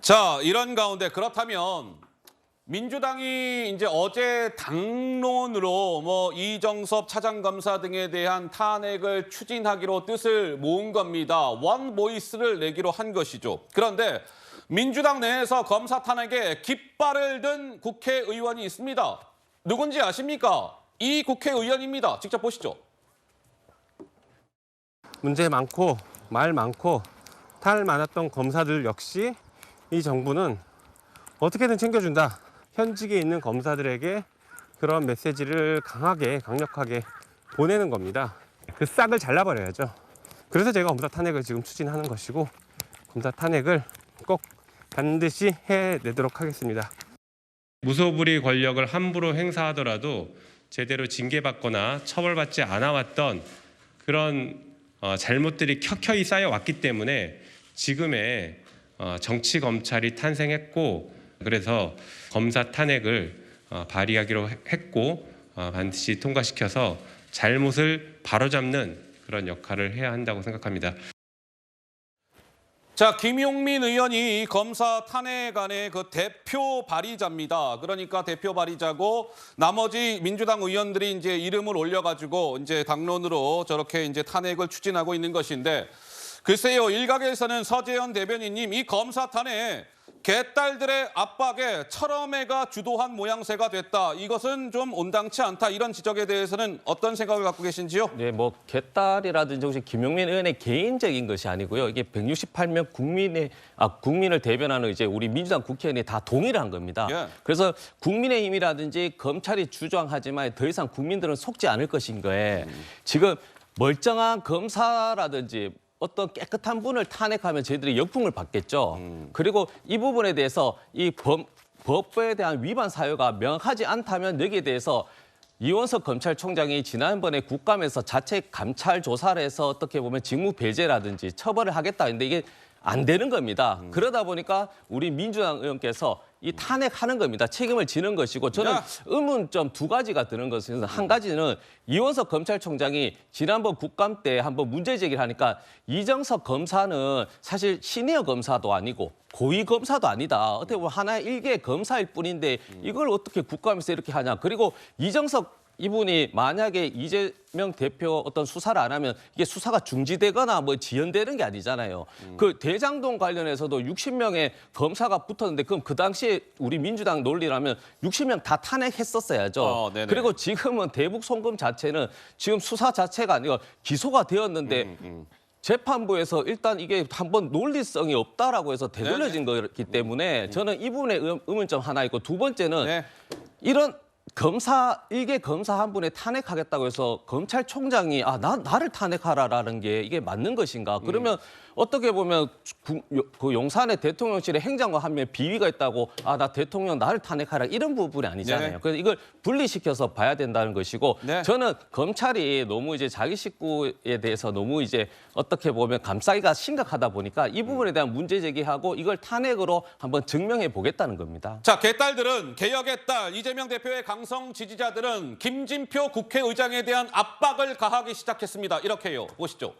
자, 이런 가운데 그렇다면 민주당이 이제 어제 당론으로 이정섭 차장검사 등에 대한 탄핵을 추진하기로 뜻을 모은 겁니다. 원 보이스를 내기로 한 것이죠. 그런데 민주당 내에서 검사 탄핵에 깃발을 든 국회의원이 있습니다. 누군지 아십니까? 이 국회의원입니다. 직접 보시죠. 문제 많고 말 많고 탈 많았던 검사들 역시 이 정부는 어떻게든 챙겨준다. 현직에 있는 검사들에게 그런 메시지를 강력하게 보내는 겁니다. 그 싹을 잘라버려야죠. 그래서 제가 검사 탄핵을 지금 추진하는 것이고 검사 탄핵을 꼭 반드시 해내도록 하겠습니다. 무소불위 권력을 함부로 행사하더라도 제대로 징계받거나 처벌받지 않아왔던 그런 잘못들이 켜켜이 쌓여왔기 때문에 지금의 정치 검찰이 탄생했고, 그래서 검사 탄핵을 발의하기로 했고 반드시 통과시켜서 잘못을 바로잡는 그런 역할을 해야 한다고 생각합니다. 자, 김용민 의원이 검사 탄핵안의 그 대표 발의자입니다. 그러니까 대표 발의자고 나머지 민주당 의원들이 이제 이름을 올려가지고 이제 당론으로 저렇게 이제 탄핵을 추진하고 있는 것인데, 글쎄요, 일각에서는 서재현 대변인님 이 검사 탄핵 개딸들의 압박에 철험회가 주도한 모양새가 됐다. 이것은 좀 온당치 않다. 이런 지적에 대해서는 어떤 생각을 갖고 계신지요? 네, 개딸이라든지 혹시 김용민 의원의 개인적인 것이 아니고요. 이게 168명 국민을 대변하는 이제 우리 민주당 국회의원이 다 동의를 한 겁니다. 예. 그래서 국민의힘이라든지 검찰이 주장하지만 더 이상 국민들은 속지 않을 것인 거에 지금 멀쩡한 검사라든지 어떤 깨끗한 분을 탄핵하면 저희들이 역풍을 받겠죠. 그리고 이 부분에 대해서 이 법에 대한 위반 사유가 명확하지 않다면 여기에 대해서 이원석 검찰총장이 지난번에 국감에서 자체 감찰 조사를 해서 어떻게 보면 직무 배제라든지 처벌을 하겠다 했는데 이게 안 되는 겁니다. 그러다 보니까 우리 민주당 의원께서 이 탄핵하는 겁니다. 책임을 지는 것이고, 저는 의문점 두 가지가 드는 것은, 한 가지는 이원석 검찰총장이 지난번 국감 때 한번 문제 제기를 하니까 이정석 검사는 사실 시니어 검사도 아니고 고위 검사도 아니다. 어떻게 보면 하나의 일개 검사일 뿐인데 이걸 어떻게 국감에서 이렇게 하냐. 그리고 이정석 이분이 만약에 이재명 대표 어떤 수사를 안 하면 이게 수사가 중지되거나 지연되는 게 아니잖아요. 그 대장동 관련해서도 60명의 검사가 붙었는데 그럼 그 당시에 우리 민주당 논리라면 60명 다 탄핵했었어야죠. 그리고 지금은 대북 송금 자체는 지금 수사 자체가 아니고 기소가 되었는데 재판부에서 일단 이게 한번 논리성이 없다라고 해서 되돌려진 거기 때문에 저는 이 부분에 의문점 하나 있고, 두 번째는 이런 일개 검사 한 분에 탄핵하겠다고 해서 검찰총장이 나를 탄핵하라라는 게 이게 맞는 것인가? 그러면 어떻게 보면 그 용산의 대통령실에 행정관 한 명 비위가 있다고 나 대통령 나를 탄핵하라 이런 부분이 아니잖아요. 그래서 이걸 분리시켜서 봐야 된다는 것이고, 저는 검찰이 너무 이제 자기 식구에 대해서 너무 이제 어떻게 보면 감싸기가 심각하다 보니까 이 부분에 대한 문제 제기하고 이걸 탄핵으로 한번 증명해 보겠다는 겁니다. 자, 개딸들은, 개혁의 딸 이재명 대표의 강성 지지자들은 김진표 국회의장에 대한 압박을 가하기 시작했습니다. 이렇게요. 보시죠.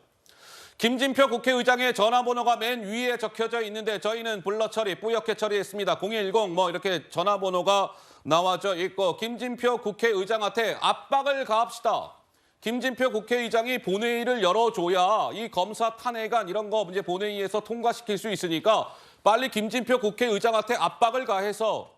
김진표 국회의장의 전화번호가 맨 위에 적혀져 있는데 저희는 불러 처리, 뿌옇게 처리했습니다. 010 이렇게 전화번호가 나와져 있고, 김진표 국회의장한테 압박을 가합시다. 김진표 국회의장이 본회의를 열어줘야 이 검사 탄핵안 이런 거 이제 본회의에서 통과시킬 수 있으니까 빨리 김진표 국회의장한테 압박을 가해서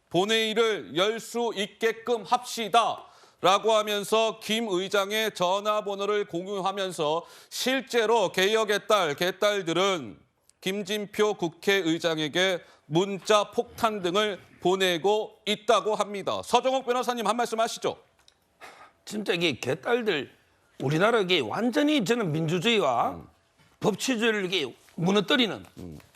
본회의를 열 수 있게끔 합시다. 라고 하면서 김 의장의 전화번호를 공유하면서 실제로 개혁의 딸, 개딸들은 김진표 국회의장에게 문자 폭탄 등을 보내고 있다고 합니다. 서정욱 변호사님 한 말씀 하시죠. 진짜 이게 개딸들, 우리나라 이게 완전히 저는 민주주의와 법치주의를 이게 무너뜨리는,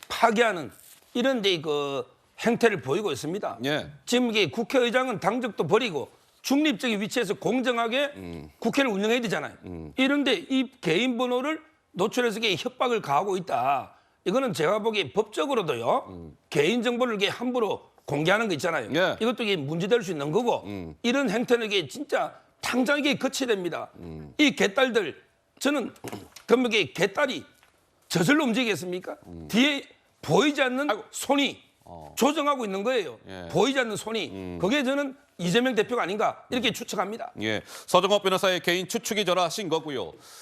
파괴하는 이런 데 그 행태를 보이고 있습니다. 지금 이게 국회의장은 당적도 버리고 중립적인 위치에서 공정하게 국회를 운영해야 되잖아요. 이런데 이 개인 번호를 노출해서 협박을 가하고 있다. 이거는 제가 보기에 법적으로도요. 개인 정보를 이게 함부로 공개하는 거 있잖아요. 이것도 이게 문제될 수 있는 거고 이런 행태는 이게 진짜 당장 이게 거쳐야 됩니다. 이 개딸들, 저는 그럼 이게 개딸이 저절로 움직이겠습니까? 뒤에 보이지 않는 아이고. 손이 조정하고 있는 거예요. 예. 보이지 않는 손이. 그게 저는 이재명 대표가 아닌가 이렇게 추측합니다. 예, 서정호 변호사의 개인 추측이 절하신 거고요.